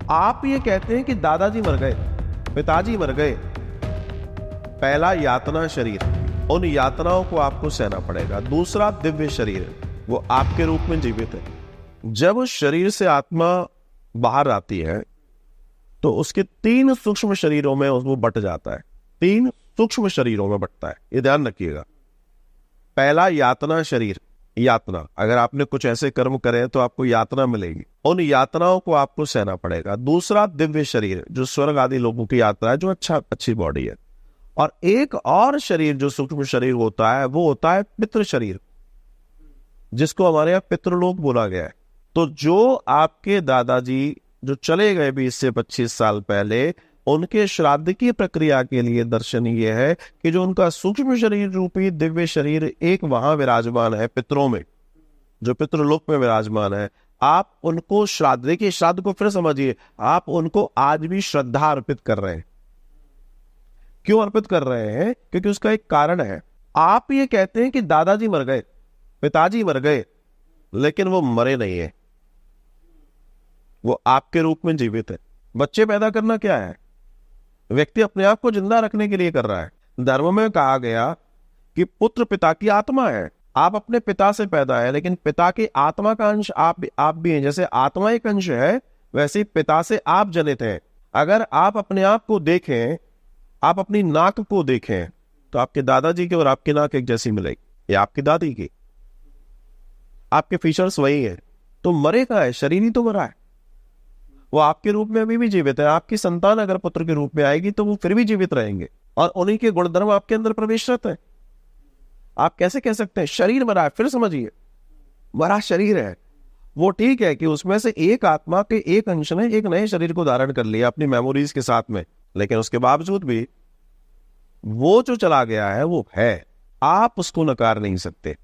आप ये कहते हैं कि दादाजी मर गए, पिताजी मर गए, पहला यातना शरीर, उन यातनाओं को आपको सहना पड़ेगा। दूसरा दिव्य शरीर, वो आपके रूप में जीवित है। जब उस शरीर से आत्मा बाहर आती है तो उसके 3 सूक्ष्म शरीरों में वो बट जाता है, 3 सूक्ष्म शरीरों में बटता है, ये ध्यान रखिएगा। पहला यातना शरीर, यातना, अगर आपने कुछ ऐसे कर्म करे तो आपको यातना मिलेगी, उन यातनाओं को आपको सहना पड़ेगा। दूसरा दिव्य शरीर, जो स्वर्ग आदि लोगों की यात्रा है, जो अच्छी बॉडी है। और एक और शरीर जो सूक्ष्म शरीर होता है, वो होता है पितृ शरीर, जिसको हमारे यहाँ पितृलोक बोला गया है। तो जो आपके दादाजी जो चले गए 20 से 25 साल पहले, उनके श्राद्ध की प्रक्रिया के लिए दर्शन ये है कि जो उनका सूक्ष्म शरीर रूपी दिव्य शरीर एक वहां विराजमान है पितरों में, जो पितृलोक में विराजमान है, आप उनको श्राद्ध, देखिए श्राद्ध को फिर समझिए, आप उनको आज भी श्रद्धा अर्पित कर रहे हैं। क्यों अर्पित कर रहे हैं? क्योंकि उसका एक कारण है। आप ये कहते हैं कि दादाजी मर गए, पिताजी मर गए, लेकिन वो मरे नहीं है, वो आपके रूप में जीवित है। बच्चे पैदा करना क्या है? व्यक्ति अपने आप को जिंदा रखने के लिए कर रहा है। धर्म में कहा गया कि पुत्र पिता की आत्मा है। आप अपने पिता से पैदा है, लेकिन पिता की आत्मा का अंश आप भी हैं। जैसे आत्मा एक अंश है, वैसे ही पिता से आप जनित हैं। अगर आप अपने आप को देखें, आप अपनी नाक को देखें, तो आपके दादाजी की और आपकी नाक एक जैसी मिलेगी, या आपकी दादी की, आपके फीचर्स वही है। तो मरे कहाँ है? शरीर ही तो मरा है, वो आपके रूप में अभी भी जीवित है। आपकी संतान अगर पुत्र के रूप में आएगी तो वो फिर भी जीवित रहेंगे, और उन्हीं के गुणधर्म आपके अंदर प्रवेशरत है। आप कैसे कह सकते हैं शरीर मरा है? फिर समझिए, मरा शरीर है। वो ठीक है कि उसमें से एक आत्मा के एक अंश ने एक नए शरीर को धारण कर लिया अपनी मेमोरीज के साथ में, लेकिन उसके बावजूद भी वो जो चला गया है वो है, आप उसको नकार नहीं सकते।